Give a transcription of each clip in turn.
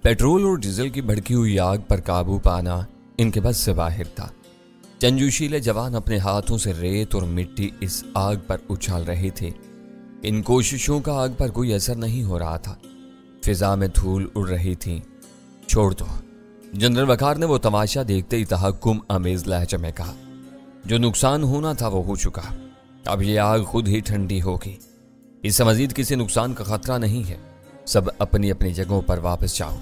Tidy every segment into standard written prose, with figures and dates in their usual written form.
Petrol और diesel की भड़की हुई आग पर काबू पाना इनके बस से बाहर था। चंद जोशीले जवान अपने हाथों से रेत और मिट्टी इस आग पर उछाल रहे थे। इन कोशिशों का आग पर कोई असर नहीं हो रहा था। फिजा में धूल उड़ रही थी। छोड़ दो, जनरल वकार ने वो तमाशा देखते ही तहक्कुम अमेज लहजे में कहा। जो नुकसान होना था वो हो चुका, अब ये आग खुद ही ठंडी होगी। इससे मजीद किसी नुकसान का खतरा नहीं है। सब अपनी अपनी जगहों पर वापस जाओ।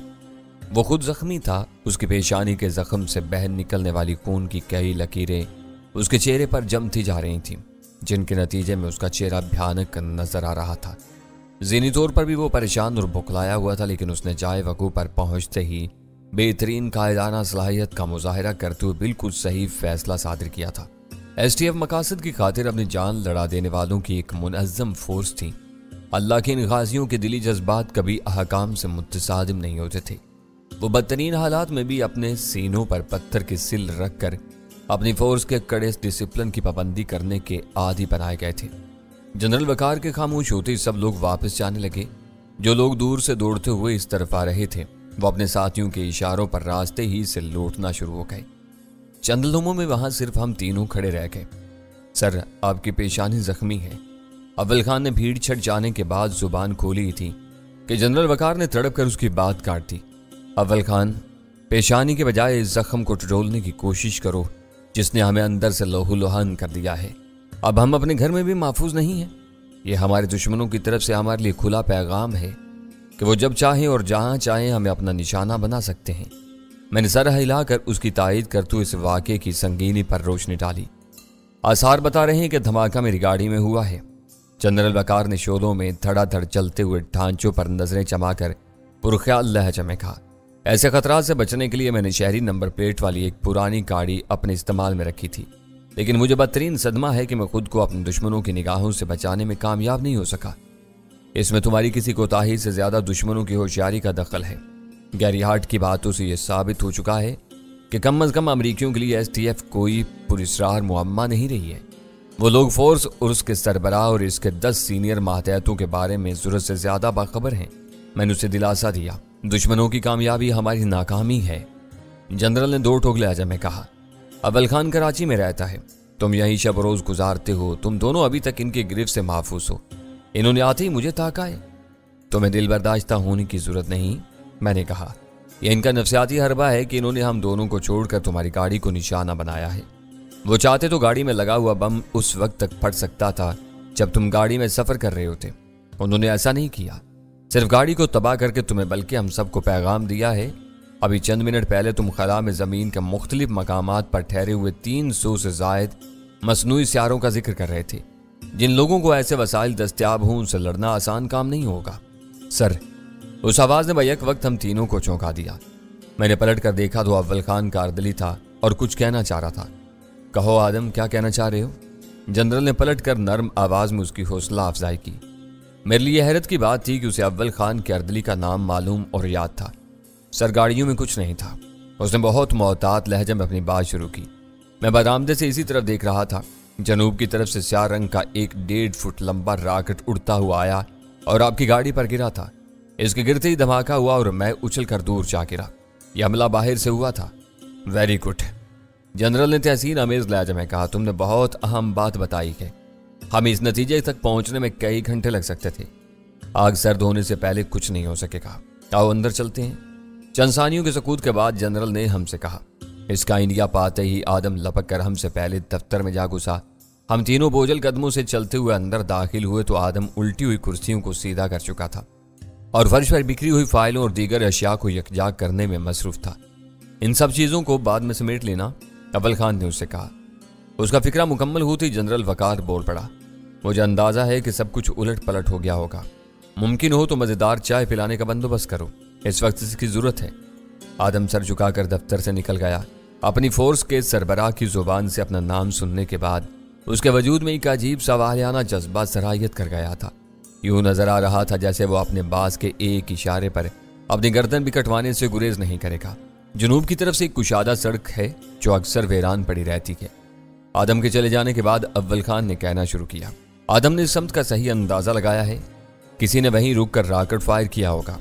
वो खुद जख्मी था। उसकी पेशानी के जख्म से बह निकलने वाली खून की कई लकीरें उसके चेहरे पर जमती जा रही थीं, जिनके नतीजे में उसका चेहरा भयानक नजर आ रहा था। ज़हनी तौर पर भी वो परेशान और बुखलाया हुआ था, लेकिन उसने जाए वकू पर पहुंचते ही बेहतरीन कायदाना सलाहियत का मुजाहिरा करते हुए बिल्कुल सही फैसला सादिर किया था। STF मकासद की खातिर अपनी जान लड़ा देने वालों की एक मुनज़्ज़म फोर्स थी। अल्लाह के इन गाजियों के दिली जज्बात कभी अहकाम से मुतसादिम नहीं होते थे। वो बदतरीन हालात में भी अपने सीनों पर पत्थर की सिल रखकर अपनी फोर्स के कड़े डिसिप्लिन की पाबंदी करने के आदी बनाए गए थे। जनरल वकार के खामोश होते ही सब लोग वापस जाने लगे। जो लोग दूर से दौड़ते हुए इस तरफ आ रहे थे वो अपने साथियों के इशारों पर रास्ते ही से लौटना शुरू हो गए। चंद लम्हों में वहां सिर्फ हम तीनों खड़े रह गए। सर, आपकी पेशानी जख्मी है। अव्वल खान ने भीड़ छट जाने के बाद जुबान खोली थी कि जनरल वकार ने तड़प कर उसकी बात काट दी। अव्वल खान, पेशानी के बजाय इस जख्म को टटोलने की कोशिश करो जिसने हमें अंदर से लहूलुहान कर दिया है। अब हम अपने घर में भी महफूज नहीं हैं। ये हमारे दुश्मनों की तरफ से हमारे लिए खुला पैगाम है कि वो जब चाहें और जहां चाहें हमें अपना निशाना बना सकते हैं। मैंने सर हिलाकर उसकी तायद करते हुए इस वाक़े की संगीनी पर रोशनी डाली। आसार बता रहे हैं कि धमाका मेरी गाड़ी में हुआ है। जनरल वकार ने शोलों में धड़ाधड़ चलते हुए ढांचों पर नजरें जमाकर पुरख्याल लहजे में कहा। ऐसे खतरात से बचने के लिए मैंने शहरी नंबर प्लेट वाली एक पुरानी गाड़ी अपने इस्तेमाल में रखी थी, लेकिन मुझे बदतरीन सदमा है कि मैं खुद को अपने दुश्मनों की निगाहों से बचाने में कामयाब नहीं हो सका। इसमें तुम्हारी किसी कोताही से ज्यादा दुश्मनों की होशियारी का दखल है। गैरी हार्ट की बातों से यह साबित हो चुका है कि कम अज कम अमरीकियों के लिए STF कोई पुरस्रार मुअम्मा नहीं रही है। वो लोग फोर्स और उसके सरबराह और इसके 10 सीनियर मातहतों के बारे में जरूरत से ज्यादा बाखबर हैं। मैंने उसे दिलासा दिया, दुश्मनों की कामयाबी हमारी नाकामी है। जनरल ने दो टोक लहजे में कहा। अव्वल खान कराची में रहता है, तुम यहीं शब रोज गुजारते हो। तुम दोनों अभी तक इनके गिरफ्त से महफूज हो। इन्होंने आते ही मुझे ताका है। तुम्हें दिल बर्दाश्ता होने की जरूरत नहीं, मैंने कहा। यह इनका नफ्सियाती हरबा है कि इन्होंने हम दोनों को छोड़कर तुम्हारी गाड़ी को निशाना बनाया है। वो चाहते तो गाड़ी में लगा हुआ बम उस वक्त तक फट सकता था जब तुम गाड़ी में सफर कर रहे होते। उन्होंने ऐसा नहीं किया, सिर्फ गाड़ी को तबाह करके तुम्हें बल्कि हम सबको पैगाम दिया है। अभी चंद मिनट पहले तुम खला में जमीन के मुख्तलिफ मकामात पर ठहरे हुए 300 से जायद मसनूई सियारों का जिक्र कर रहे थे। जिन लोगों को ऐसे वसाइल दस्तियाब हों उनसे लड़ना आसान काम नहीं होगा। सर, उस आवाज ने बैक वक्त हम तीनों को चौंका दिया। मैंने पलट कर देखा तो अव्वल खान कारदली था और कुछ कहना चाह रहा था। कहो आदम, क्या कहना चाह रहे हो? जनरल ने पलट कर नर्म आवाज में उसकी हौसला अफजाई की। मेरे लिए हैरत की बात थी कि उसे अव्वल खान के अर्दली का नाम मालूम और याद था। सर, गाड़ियों में कुछ नहीं था। उसने बहुत मोहतात लहजे में अपनी बात शुरू की। मैं बरामदे से इसी तरफ देख रहा था। जनूब की तरफ से स्याह रंग का एक 1.5 फुट लंबा रॉकेट उड़ता हुआ आया और आपकी गाड़ी पर गिरा था। इसके गिरते ही धमाका हुआ और मैं उछल कर दूर जा गिरा। यह हमला बाहर से हुआ था। वेरी गुड, जनरल ने तहसीन अमेज लहजे में कहा। तुमने बहुत अहम बात बताई है। हम इस नतीजे तक पहुंचने में कई घंटे लग सकते थे। आग सर्द होने से पहले कुछ नहीं हो सकेगा। आओ अंदर चलते हैं। चंद सानियों के सकूत के बाद जनरल ने हमसे कहा। इसका इंडिया पाते ही आदम लपक कर हमसे पहले दफ्तर में जा घुसा। हम तीनों बोझल कदमों से चलते हुए अंदर दाखिल हुए तो आदम उल्टी हुई कुर्सियों को सीधा कर चुका था और फर्श पर बिखरी हुई फाइलों और दीगर अशिया को यकजा करने में मसरूफ था। इन सब चीजों को बाद में समेट लेना, अव्वल खान ने उससे कहा। उसका फिक्रा मुकम्मल होती जनरल वकार बोल पड़ा। मुझे अंदाजा है कि सब कुछ उलट पलट हो गया होगा। मुमकिन हो तो मजेदार चाय पिलाने का बंदोबस्त करो, इस वक्त इसकी जरूरत है। आदम सर झुकाकर दफ्तर से निकल गया। अपनी फोर्स के सरबराह की जुबान से अपना नाम सुनने के बाद उसके वजूद में एक अजीब सा वाहियाना जज्बा सराहियत कर गया था। यूं नजर आ रहा था जैसे वो अपने बास के एक इशारे पर अपनी गर्दन भी कटवाने से गुरेज नहीं करेगा। जुनूब की तरफ से एक कुशादा सड़क है जो अक्सर वीरान पड़ी रहती है। आदम के चले जाने के बाद अव्वल खान ने कहना शुरू किया। आदम ने समत का सही अंदाजा लगाया है। किसी ने वहीं रुक कर रॉकेट फायर किया होगा।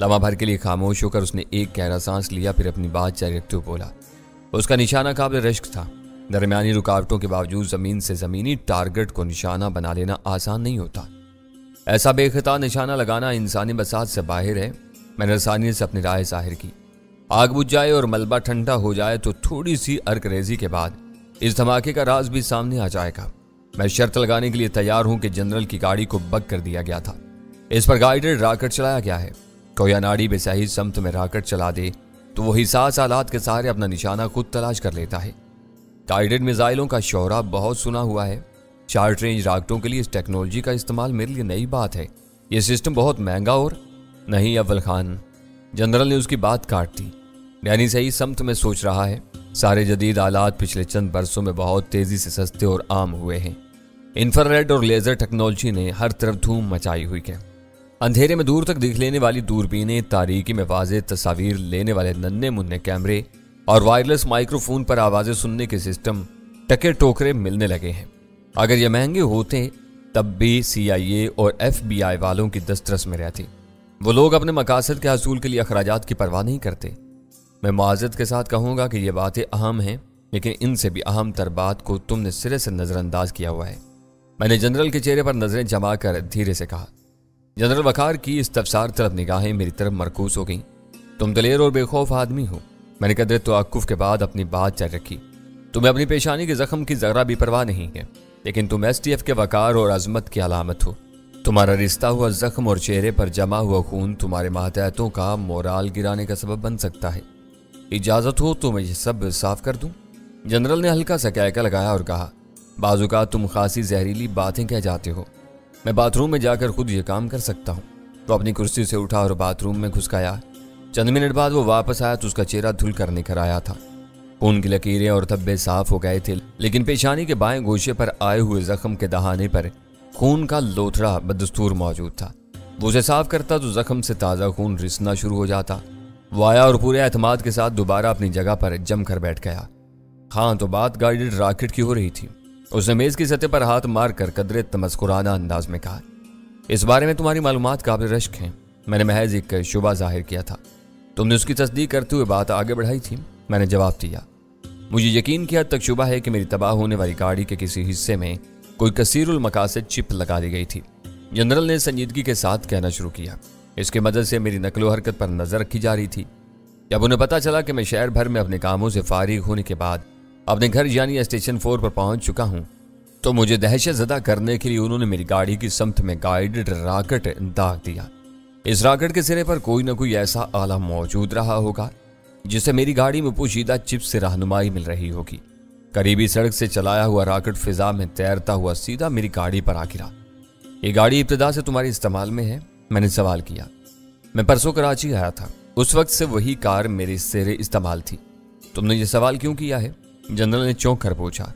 लम्हा भर के लिए खामोश होकर उसने एक गहरा सांस लिया, फिर अपनी बात जारी रखते हुए बोला। उसका निशाना काबिल रश्क था। दरमियानी रुकावटों के बावजूद जमीन से जमीनी टारगेट को निशाना बना लेना आसान नहीं होता। ऐसा बेखता निशाना लगाना इंसानी बसात से बाहर है। मैंने आसानी से अपनी राय जाहिर की। आग बुझ जाए और मलबा ठंडा हो जाए तो थोड़ी सी अर्करेजी के बाद इस धमाके का राज भी सामने आ जाएगा। मैं शर्त लगाने के लिए तैयार हूं कि जनरल की गाड़ी को बग कर दिया गया था। इस पर गाइडेड रॉकेट चलाया गया है। कोई अनाड़ी भी सही समत में रॉकेट चला दे तो वही सास आलात के सहारे अपना निशाना खुद तलाश कर लेता है। गाइडेड मिसाइलों का शौहरा बहुत सुना हुआ है। शॉर्ट रेंज रॉकेटों के लिए इस टेक्नोलॉजी का इस्तेमाल मेरे लिए नई बात है। यह सिस्टम बहुत महंगा और नहीं अव्वल खान, जनरल ने उसकी बात काट दी। यानी सही समत में सोच रहा है। सारे जदीद आलात पिछले चंद बरसों में बहुत तेजी से सस्ते और आम हुए हैं। इंफ्रारेड और लेजर टेक्नोलॉजी ने हर तरफ धूम मचाई हुई है। अंधेरे में दूर तक दिख लेने वाली दूरबीनें, तारीकी में वाज़ेह तस्वीर लेने वाले नन्हे मुन्ने कैमरे और वायरलेस माइक्रोफोन पर आवाजें सुनने के सिस्टम टके टोकरे मिलने लगे हैं। अगर ये महंगे होते तब भी CIA और FBI वालों की दस्तरस में रहती। वो लोग अपने मकासद के हसूल के लिए अखराजात की परवाह नहीं करते। मैं मुआज़त के साथ कहूँगा कि ये बातें अहम हैं, लेकिन इनसे भी अहम तर बात को तुमने सिरे से नज़रअंदाज किया हुआ है। मैंने जनरल के चेहरे पर नजरें जमा कर धीरे से कहा। जनरल वकार की इस्तफसार तलब निगाहें मेरी तरफ मरकूज हो गईं। तुम दलेर और बेखौफ आदमी हो। मैंने कदर तवक्कुफ के बाद अपनी बात जारी रखी। तुम्हें अपनी पेशानी के जख्म की जरा भी परवाह नहीं है, लेकिन तुम STF के वकार और अजमत की अलामत हो। तुम्हारा रिश्ता हुआ जख्म और चेहरे पर जमा हुआ खून तुम्हारे मातहतों का मोराल गिराने का सबब बन सकता है। इजाजत हो तो मैं ये सब साफ कर दूं? जनरल ने हल्का सा कहका लगाया और कहा, बाजुका तुम खासी जहरीली बातें कह जाते हो। मैं बाथरूम में जाकर खुद ये काम कर सकता हूँ। तो अपनी कुर्सी से उठा और बाथरूम में घुस गया। चंद मिनट बाद वो वापस आया तो उसका चेहरा धुल कर निखर आया था। खून की लकीरें और धब्बे साफ हो गए थे, लेकिन पेशानी के बाएं गोशे पर आए हुए जख्म के दहाने पर खून का लोथड़ा बदस्तूर मौजूद था। वो उसे साफ करता तो जख्म से ताज़ा खून रिसना शुरू हो जाता। वो आया और पूरे एतमाद के साथ दोबारा अपनी जगह पर जम कर बैठ गया। हाँ, तो बात गाइडेड रॉकेट की हो रही थी। उसने मेज की सतह पर हाथ मार कर कदरे तमस्कुराना अंदाज में कहा, इस बारे में तुम्हारी मालूमात काबिल रश्क हैं। मैंने महज एक शुबा जाहिर किया था। तुमने उसकी तस्दीक करते हुए बात आगे बढ़ाई थी। मैंने जवाब दिया, मुझे यकीन की हद तक शुबा है कि मेरी तबाह होने वाली गाड़ी के किसी हिस्से में कोई कसीरुल मकासद चिप लगा दी गई थी। जनरल ने संजीदगी के साथ कहना शुरू किया। इसकी मदद से मेरी नकलो हरकत पर नजर रखी जा रही थी। जब उन्हें पता चला कि मैं शहर भर में अपने कामों से फारिग होने के बाद अपने घर यानी स्टेशन 4 पर पहुंच चुका हूं, तो मुझे दहशत ज़दा करने के लिए उन्होंने मेरी गाड़ी की समत में गाइडेड रॉकेट दाग दिया। इस रॉकेट के सिरे पर कोई ना कोई ऐसा आला मौजूद रहा होगा जिससे मेरी गाड़ी में पोशीदा चिप से रहनुमाई मिल रही होगी। करीबी सड़क से चलाया हुआ रॉकेट फिजा में तैरता हुआ सीधा मेरी गाड़ी पर आ गिरा। ये गाड़ी इब्तिदा से तुम्हारे इस्तेमाल में है? मैंने सवाल किया। मैं परसों कराची आया था, उस वक्त से वही कार मेरे सेरे इस्तेमाल थी। तुमने ये सवाल क्यों किया है? जनरल ने चौंक कर पूछा।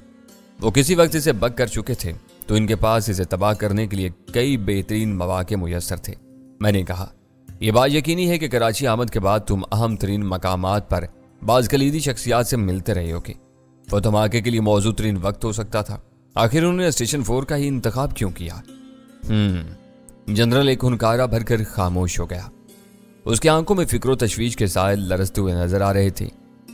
वो किसी वक्त इसे बग कर चुके थे तो इनके पास इसे तबाह करने के लिए कई बेहतरीन मौके मुयस्सर थे। मैंने कहा, यह बात यकीनी है कि कराची आमद के बाद तुम अहम तरीन मकामात पर बाज कलीदी शख्सियात से मिलते रहे होगे। वो धमाके के लिए मौजू तरीन वक्त हो सकता था। आखिर उन्होंने स्टेशन 4 का ही इंतखाब क्यों किया? जनरल एक हुनकारा भरकर खामोश हो गया। उसकी आंखों में फिक्र तशवीश के साए लरसते हुए नजर आ रहे थे।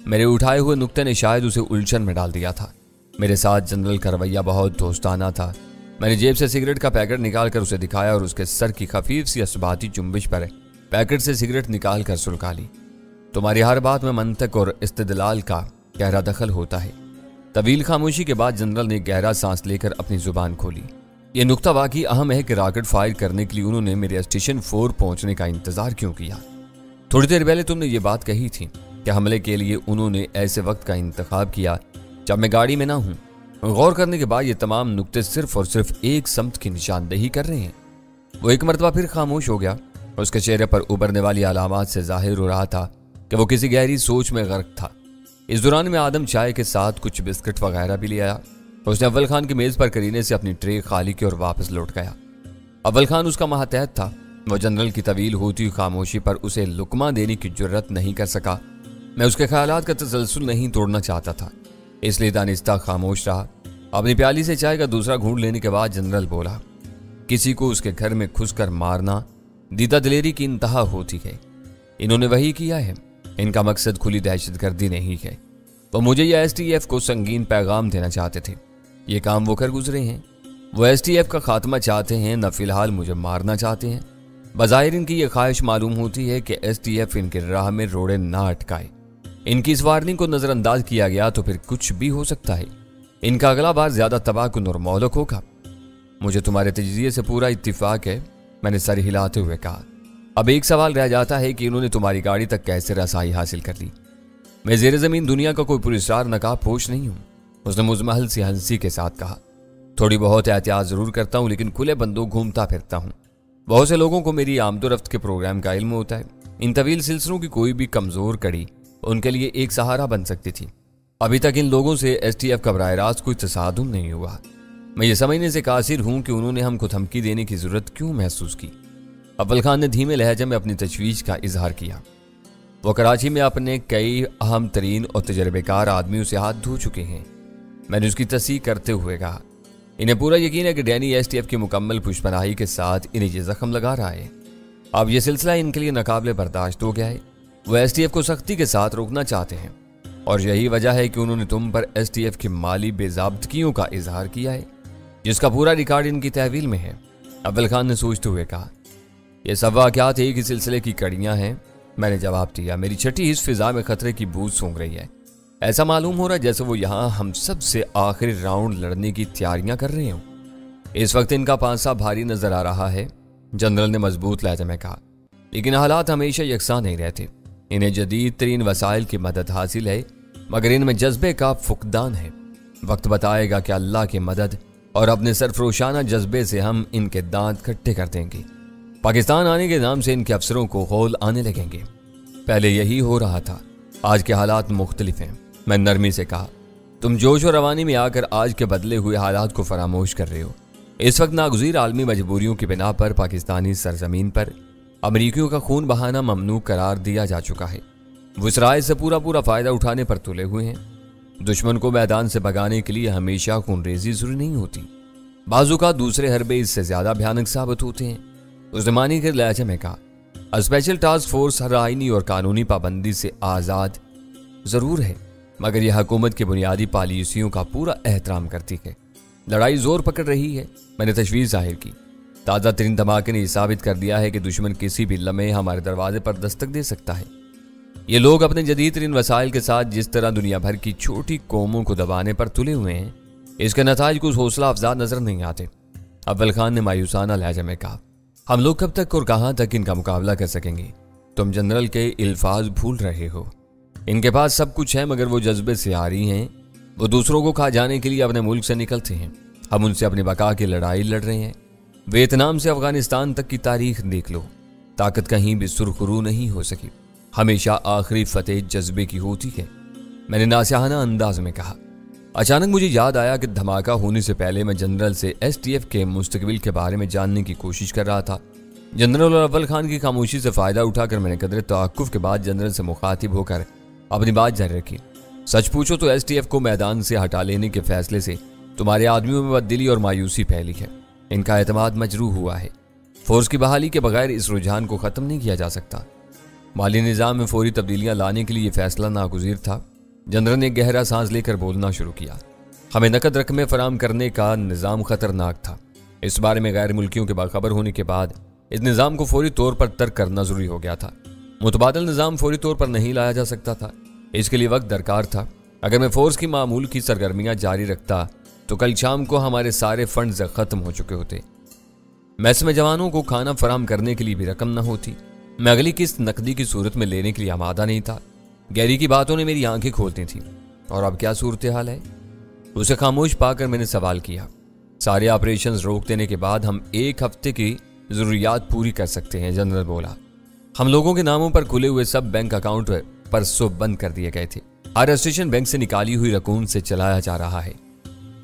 मेरे उठाए हुए नुक्ते ने शायद उसे उलझन में डाल दिया था। मेरे साथ जनरल का रवैया बहुत दोस्ताना था। मैंने जेब से सिगरेट का पैकेट निकालकर उसे दिखाया और उसके सर की खफीफ सी असबाती चुंबिश पर पैकेट से सिगरेट निकाल कर सुलगा ली। तुम्हारी हर बात में मंतक और इस्तेदलाल का गहरा दखल होता है। तवील खामोशी के बाद जनरल ने गहरा सांस लेकर अपनी जुबान खोली। यह नुक्ता वाकई अहम है कि रॉकेट फायर करने के लिए उन्होंने मेरे स्टेशन 4 पहुंचने का इंतजार क्यों किया? थोड़ी देर पहले तुमने ये बात कही थी कि हमले के लिए उन्होंने ऐसे वक्त का इंतखाब किया जब मैं गाड़ी में ना हूं। गौर करने के बाद ये तमाम नुक्ते सिर्फ और सिर्फ एक समत की निशानदेही कर रहे हैं। वो एक मरतबा फिर खामोश हो गया। उसके चेहरे पर उभरने वाली अलामात से जाहिर हो रहा था कि वो किसी गहरी सोच में गर्क था। इस दौरान में आदम चाय के साथ कुछ बिस्किट वगैरह भी ले आया। उसने अव्वल खान की मेज पर करीने से अपनी ट्रे खाली की और वापस लौट गया। अव्वल खान उसका मातहत था। वो जनरल की तवील होती हुई खामोशी पर उसे लुकमा देने की जुर्रत नहीं कर सका। मैं उसके ख्यालात का तसलसल नहीं तोड़ना चाहता था, इसलिए दानिस्ता खामोश रहा। अपनी प्याली से चाय का दूसरा घूंट लेने के बाद जनरल बोला, किसी को उसके घर में घुसकर मारना दीदा दिलेरी की इंतहा होती है। इन्होंने वही किया है। इनका मकसद खुली दहशतगर्दी नहीं है। वो मुझे या STF को संगीन पैगाम देना चाहते थे। ये काम वो कर गुजरे हैं। वो STF का खात्मा चाहते हैं, न फिलहाल मुझे मारना चाहते हैं। बज़ाहिर इनकी ये ख्वाहिश मालूम होती है कि STF इनके राह में रोड़े ना अटकाए। इनकी इस वार्निंग को नजरअंदाज किया गया तो फिर कुछ भी हो सकता है। इनका अगला बार ज्यादा तबाहकुन और मौलक होगा। मुझे तुम्हारे तजज़िये से पूरा इत्तिफाक है, मैंने सर हिलाते हुए कहा। अब एक सवाल रह जाता है कि इन्होंने तुम्हारी गाड़ी तक कैसे रसाई हासिल कर ली। मैं ज़ेरे ज़मीन दुनिया का कोई पुरस्कार नकाब पोश नहीं हूँ, उसने मुजमहल सी हंसी के साथ कहा। थोड़ी बहुत एहतियात जरूर करता हूँ, लेकिन खुले बंदूक घूमता फिरता हूँ। बहुत से लोगों को मेरी आमदोरफ्त के प्रोग्राम का इल्म होता है। इन तवील सिलसिलों की कोई भी कमजोर कड़ी उनके लिए एक सहारा बन सकती थी। अभी तक इन लोगों से STF का बराह रास्त कोई तसादुम नहीं हुआ। मैं ये समझने से कासिर हूं कि उन्होंने हमको धमकी देने की जरूरत क्यों महसूस की। अव्वल खान ने धीमे लहजे में अपनी तशवीश का इजहार किया। वो कराची में अपने कई अहम तरीन और तजर्बेकार आदमियों से हाथ धो चुके हैं। मैंने उसकी तस्दीक करते हुए कहा, इन्हें पूरा यकीन है कि डैनी STF की मुकम्मल पुष्पनाही के साथ इन्हें ये जख्म लगा रहा है। अब यह सिलसिला इनके लिए नाकाबिले बर्दाश्त हो गया है। वो STF को सख्ती के साथ रोकना चाहते हैं और यही वजह है कि उन्होंने तुम पर STF की माली बेज़ाब्तगियों का इजहार किया है, जिसका पूरा रिकॉर्ड इनकी तहवील में है। अव्वल खान ने सोचते हुए कहा, यह सब वाक़यात एक ही सिलसिले की कड़ियाँ हैं। मैंने जवाब दिया, मेरी छठी इस फिजा में खतरे की बूझ सूंघ रही है। ऐसा मालूम हो रहा है जैसे वो यहाँ हम सब से आखिरी राउंड लड़ने की तैयारियां कर रहे हों। इस वक्त इनका पांसा भारी नजर आ रहा है, जनरल ने मजबूत लहजे में कहा। लेकिन हालात हमेशा यकसा नहीं रहते। इन्हें जदीद तरीन वसाइल की मदद हासिल है, मगर इनमें जज्बे का फुकदान है। वक्त बताएगा कि अल्लाह की मदद और अपने सरफरोशाना जज्बे से हम इनके दांत खट्टे कर देंगे। पाकिस्तान आने के नाम से इनके अफसरों को हौल आने लगेंगे। पहले यही हो रहा था, आज के हालात मुख्तलिफ हैं। मैं नरमी से कहा, तुम जोश और रवानी में आकर आज के बदले हुए हालात को फरामोश कर रहे हो। इस वक्त नागुज़ीर आलमी मजबूरियों की बिना पर पाकिस्तानी सरजमीन पर अमरीकियों का खून बहाना ममनू करार दिया जा चुका है। वो इस राय से पूरा फायदा उठाने पर तुले हुए हैं। दुश्मन को मैदान से भगाने के लिए हमेशा खूनरेजी जरूरी नहीं होती, बाजू का दूसरे हरबे इससे ज्यादा भयानक साबित होते हैं। उस जमाने के लहजे में कहा, स्पेशल टास्क फोर्स हर आईनी और कानूनी पाबंदी से आज़ाद जरूर है, मगर यह हुकूमत की बुनियादी पॉलिसियों का पूरा एहतराम करती है। लड़ाई जोर पकड़ रही है। मैंने तशवीश जाहिर की। ताज़ा तरीन धमाके ने यह साबित कर दिया है कि दुश्मन किसी भी लम्हे हमारे दरवाजे पर दस्तक दे सकता है। ये लोग अपने जदीद तरीन वसाइल के साथ जिस तरह दुनिया भर की छोटी कौमों को दबाने पर तुले हुए हैं, इसके नताज कुछ हौसला अफजा नजर नहीं आते। अव्वल खान ने मायूसाना लहजे में कहा, हम लोग कब तक और कहां तक इनका मुकाबला कर सकेंगे। तुम जनरल के इल्फाज भूल रहे हो। इनके पास सब कुछ है, मगर वो जज्बे से आ रही हैं। वो दूसरों को खा जाने के लिए अपने मुल्क से निकलते हैं। हम उनसे अपनी बका की लड़ाई लड़ रहे हैं। वियतनाम से अफगानिस्तान तक की तारीख देख लो, ताकत कहीं भी सुरखरू नहीं हो सकी। हमेशा आखिरी फतेह जज्बे की होती है, मैंने नासिहाना अंदाज में कहा। अचानक मुझे याद आया कि धमाका होने से पहले मैं जनरल से STF के मुस्तकबिल के बारे में जानने की कोशिश कर रहा था। जनरल और अव्वल खान की खामोशी से फायदा उठाकर मैंने कदर तवक्कुफ के बाद जनरल से मुखातिब होकर अपनी बात जारी रखी। सच पूछो तो STF को मैदान से हटा लेने के फैसले से तुम्हारे आदमियों में बददिली और मायूसी फैली है। इनका एतमाद मजरूह हुआ है। फोर्स की बहाली के बगैर इस रुझान को खत्म नहीं किया जा सकता। माली निज़ाम में फौरी तब्दीलियां लाने के लिए यह फैसला नागुज़ीर था। जनरल ने गहरा सांस लेकर बोलना शुरू किया। हमें नकद रकमें फराम करने का निज़ाम खतरनाक था। इस बारे में गैर मुल्कियों के बाखबर होने के बाद इस निज़ाम को फौरी तौर पर तर्क करना जरूरी हो गया था। मुतबादल निज़ाम फौरी तौर पर नहीं लाया जा सकता था, इसके लिए वक्त दरकार था। अगर मैं फोर्स की मामूल की सरगर्मियां जारी रखता तो कल शाम को हमारे सारे फंड्स खत्म हो चुके होते। मैस में जवानों को खाना फराम करने के लिए भी रकम न होती। मैं अगली किस्त नकदी की सूरत में लेने के लिए आमादा नहीं था। गैरी की बातों ने मेरी आंखें खोल दी थी। और अब क्या सूरत हाल है? उसे खामोश पाकर मैंने सवाल किया। सारे ऑपरेशंस रोक देने के बाद हम 1 हफ्ते की जरूरियात पूरी कर सकते हैं, जनरल बोला। हम लोगों के नामों पर खुले हुए सब बैंक अकाउंट परसों बंद कर दिए गए थे। हर रजिस्ट्रेशन बैंक से निकाली हुई रकूम से चलाया जा रहा है।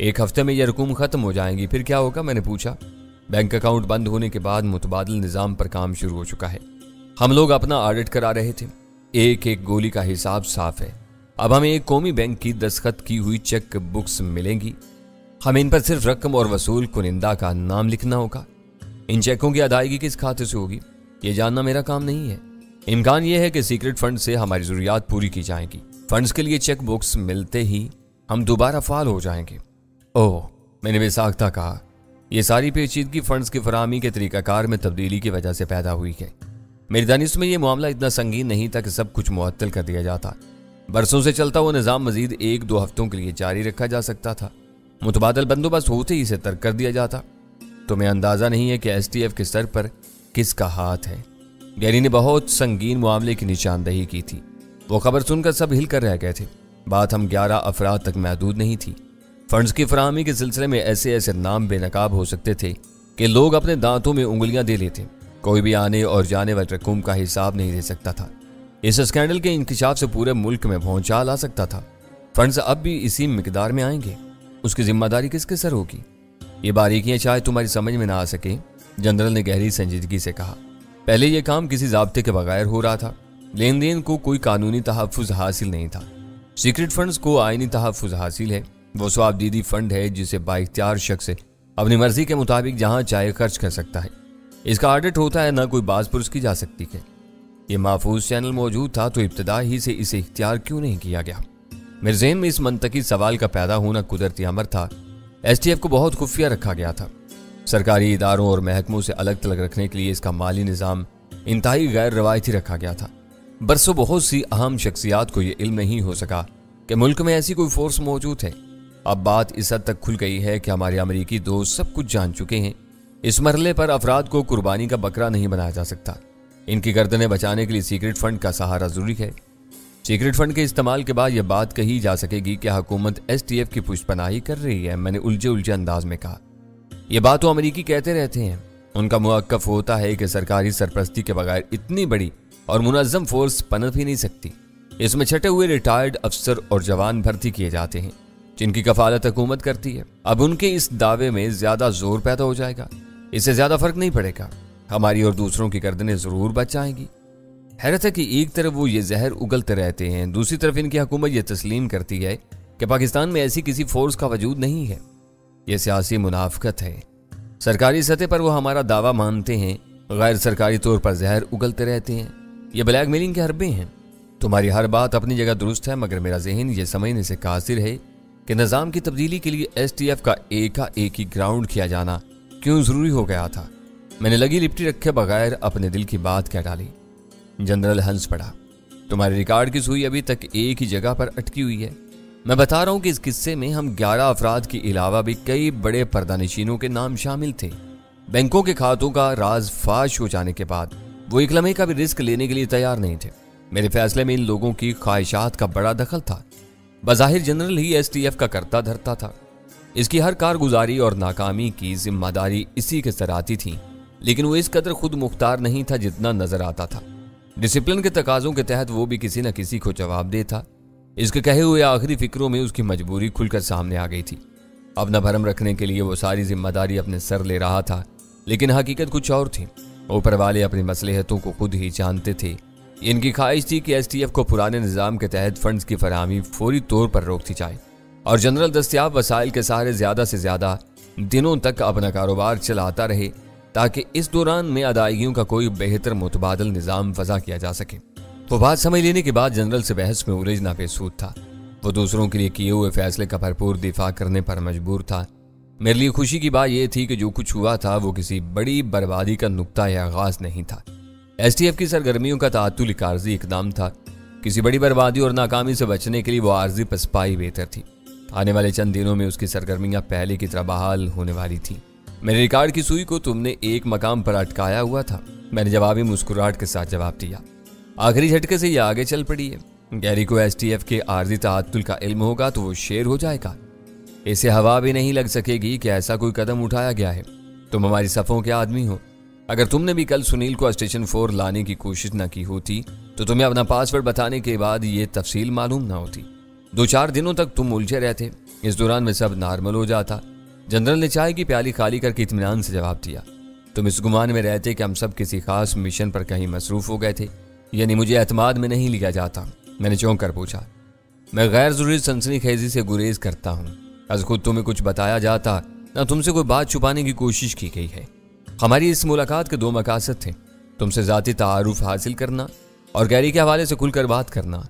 1 हफ्ते में यह रकूम खत्म हो जाएंगी, फिर क्या होगा? मैंने पूछा। बैंक अकाउंट बंद होने के बाद मुतबादल निज़ाम पर काम शुरू हो चुका है। हम लोग अपना ऑडिट करा रहे थे। एक एक गोली का हिसाब साफ है। अब हमें एक कौमी बैंक की दस्तखत की हुई चेक बुक्स मिलेंगी। हमें इन पर सिर्फ रकम और वसूल कुनिंदा का नाम लिखना होगा। इन चेकों की अदायगी किस खाते से होगी, ये जानना मेरा काम नहीं है। इम्कान यह है कि सीक्रेट फंड से हमारी जरूरियात पूरी की जाएंगी। फंड्स के लिए चेक बुक्स मिलते ही हम दोबारा फाल हो जाएंगे। ओह, मैंने बेसाख्ता कहा, यह सारी पेचीदगी फंड्स की फराहमी के तरीकाकार में तब्दीली की वजह से पैदा हुई है। मेरी दानिश में यह मामला इतना संगीन नहीं था कि सब कुछ मुअत्तल कर दिया जाता। बरसों से चलता हुआ निज़ाम मजीद 1-2 हफ्तों के लिए जारी रखा जा सकता था। मुतबादल बंदोबस्त होते ही इसे तर्क कर दिया जाता। तुम्हें अंदाजा नहीं है कि STF के सर पर किसका हाथ है। गैरी ने बहुत संगीन मामले की निशानदही की थी। वो खबर सुनकर सब हिल कर रह गए थे। बात हम 11 अफराद तक महदूद नहीं थी। फंड्स की फराहमी के सिलसिले में ऐसे ऐसे नाम बेनकाब हो सकते थे कि लोग अपने दांतों में उंगलियां दे लेते। कोई भी आने और जाने वाली रकूम का हिसाब नहीं दे सकता था। इस स्कैंडल के इंकिशाफ से पूरे मुल्क में भौचाल आ सकता था। फंड्स अब भी इसी मिकदार में आएंगे, उसकी जिम्मेदारी किसके सर होगी? ये बारीकियां शायद तुम्हारी समझ में ना आ सके, जनरल ने गहरी संजीदगी से कहा। पहले यह काम किसी जाब्ते के बगैर हो रहा था। लेन देन को कोई कानूनी तहफ्फुज हासिल नहीं था। सीक्रेट फंड्स को आईनी तहफ्फुज हासिल है। वो स्वाबदीदी फंड है जिसे बाइख्तियार शख्स अपनी मर्जी के मुताबिक जहां चाहे खर्च कर सकता है। इसका ऑडिट होता है, ना कोई बाज पुरस की जा सकती है। ये महफूज चैनल मौजूद था तो इब्तिदा ही से इसे इख्तियार क्यों नहीं किया गया? मेरे ज़हन में इस मंतकी सवाल का पैदा होना कुदरती अमर था। STF को बहुत खुफिया रखा गया था। सरकारी इदारों और महकमों से अलग थलग रखने के लिए इसका माली निज़ाम इंतहाई गैर रवायती रखा गया था। बरसों बहुत सी अहम शख्सियात को यह इल्म नहीं हो सका कि मुल्क में ऐसी कोई फोर्स मौजूद है। अब बात इस हद तक खुल गई है कि हमारे अमरीकी दोस्त सब कुछ जान चुके हैं। इस मरहले पर अफराद को कुर्बानी का बकरा नहीं बनाया जा सकता। इनकी गर्दनें बचाने के लिए सीक्रेट फंड का सहारा जरूरी है। सीक्रेट फंड के इस्तेमाल के बाद यह बात कही जा सकेगी कि हुकूमत STF की पुष्टपनाही कर रही है। मैंने उलझे अंदाज में कहा। यह बात तो अमरीकी कहते रहते हैं। उनका मुअक्कफ होता है कि सरकारी सरपरस्ती के बगैर इतनी बड़ी और मुनज़्ज़म फोर्स पनप ही नहीं सकती। इसमें छटे हुए रिटायर्ड अफसर और जवान भर्ती किए जाते हैं जिनकी कफालत हुकूमत करती है। अब उनके इस दावे में ज्यादा जोर पैदा हो जाएगा। इससे ज्यादा फर्क नहीं पड़ेगा। हमारी और दूसरों की गर्दनें जरूर बच जाएंगी। हैरत है कि एक तरफ वो ये जहर उगलते रहते हैं, दूसरी तरफ इनकी हुकूमत ये तस्लीम करती है कि पाकिस्तान में ऐसी किसी फोर्स का वजूद नहीं है। यह सियासी मुनाफकत है। सरकारी सतह पर वो हमारा दावा मानते हैं, गैर सरकारी तौर पर जहर उगलते रहते हैं। ये ब्लैकमेलिंग के हरबे हैं। तुम्हारी हर बात अपनी जगह दुरुस्त है, मगर मेरा जहन ये समझने से कासिर है कि निज़ाम की तब्दीली के लिए STF का एक ही ग्राउंड किया जाना क्यों जरूरी हो गया था। मैंने लगी लिपटी रखे बगैर अपने दिल की बात कह डाली। जनरल हंस पड़ा। तुम्हारे रिकॉर्ड की सुई अभी तक एक ही जगह पर अटकी हुई है। मैं बता रहा हूं कि इस किस्से में हम 11 अफराद के अलावा भी कई बड़े पर्दानशीनों के नाम शामिल थे। बैंकों के खातों का राज फाश हो जाने के बाद वो एक लम्हे का भी रिस्क लेने के लिए तैयार नहीं थे। मेरे फैसले में इन लोगों की ख्वाहिशात का बड़ा दखल था। बज़ाहिर जनरल ही STF का करता धरता था। इसकी हर कारगुजारी और नाकामी की जिम्मेदारी इसी के सर आती थी, लेकिन वो इस कदर खुद मुख्तार नहीं था जितना नजर आता था। डिसिप्लिन के तकाजों के तहत वो भी किसी न किसी को जवाब दे था। इसके कहे हुए आखिरी फिक्रों में उसकी मजबूरी खुलकर सामने आ गई थी। अपना भरम रखने के लिए वो सारी जिम्मेदारी अपने सर ले रहा था, लेकिन हकीकत कुछ और थी। ऊपर वाले अपनी मसलहतों को खुद ही जानते थे। इनकी ख्वाहिश थी कि STF को पुराने निज़ाम के तहत फंड्स की फराहमी फौरी तौर पर रोक दी जाए और जनरल दस्तयाब वसाइल के सहारे ज्यादा से ज्यादा दिनों तक अपना कारोबार चलाता रहे, ताकि इस दौरान में अदायगियों का कोई बेहतर मुतबादल निज़ाम वज़ा किया जा सके। वो बात समझ लेने के बाद जनरल से बहस में उलझना बेसूद था। वो दूसरों के लिए किए हुए फैसले का भरपूर दिफा करने पर मजबूर था। मेरे लिए खुशी की बात यह थी कि जो कुछ हुआ था वो किसी बड़ी बर्बादी का नुक्ता या आगाज नहीं था। STF की सरगर्मियों का तातुल एक आर्जी इकदाम था। किसी बड़ी बर्बादी और नाकामी से बचने के लिए वो आर्जी पसपाई बेहतर थी। आने वाले चंद दिनों में उसकी सरगर्मियां पहले की तरह बहाल होने वाली थी। मेरे रिकॉर्ड की सुई को तुमने एक मकाम पर अटकाया हुआ था। मैंने जवाबी मुस्कुराहट के साथ जवाब दिया। आखिरी झटके से यह आगे चल पड़ी है। गैरी को STF के आर्जी तातुल का इल्म होगा तो वो शेर हो जाएगा। इसे हवा भी नहीं लग सकेगी कि ऐसा कोई कदम उठाया गया है। तुम हमारी सफ़ों के आदमी हो। अगर तुमने भी कल सुनील को स्टेशन 4 लाने की कोशिश न की होती तो तुम्हें अपना पासवर्ड बताने के बाद ये तफसील मालूम ना होती। 2-4 दिनों तक तुम उलझे रहते। इस दौरान में सब नॉर्मल हो जाता। जनरल ने चाय की प्याली खाली करके इत्मीनान से जवाब दिया। तुम इस गुमान में रहते कि हम सब किसी खास मिशन पर कहीं मसरूफ हो गए थे, यानी मुझे एतमाद में नहीं लिया जाता। मैंने चौंक कर पूछा। मैं गैर जरूरी सनसनीखेजी से गुरेज करता हूँ। आज खुद तुम्हें कुछ बताया जाता ना तुमसे कोई बात छुपाने की कोशिश की गई है। हमारी इस मुलाकात के 2 मकासद थे। तुमसे ज़ाती तारुफ हासिल करना और गैरी के हवाले से खुलकर बात करना।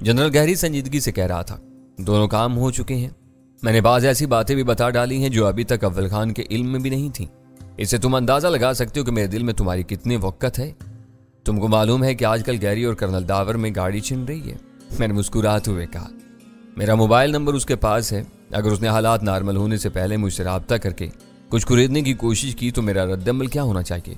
जनरल गैरी संजीदगी से कह रहा था, दोनों काम हो चुके हैं। मैंने बाज ऐसी बातें भी बता डाली हैं जो अभी तक अव्वल खान के इल्म में भी नहीं थी। इससे तुम अंदाजा लगा सकते हो कि मेरे दिल में तुम्हारी कितनी वक़्त है। तुमको मालूम है कि आजकल गैरी और कर्नल दावर में गाड़ी छिन रही है। मैंने मुस्कुराते हुए कहा, मेरा मोबाइल नंबर उसके पास है। अगर उसने हालात नॉर्मल होने से पहले मुझसे रब्ता करके कुछ खरीदने की कोशिश की तो मेरा रद्दअमल क्या होना चाहिए।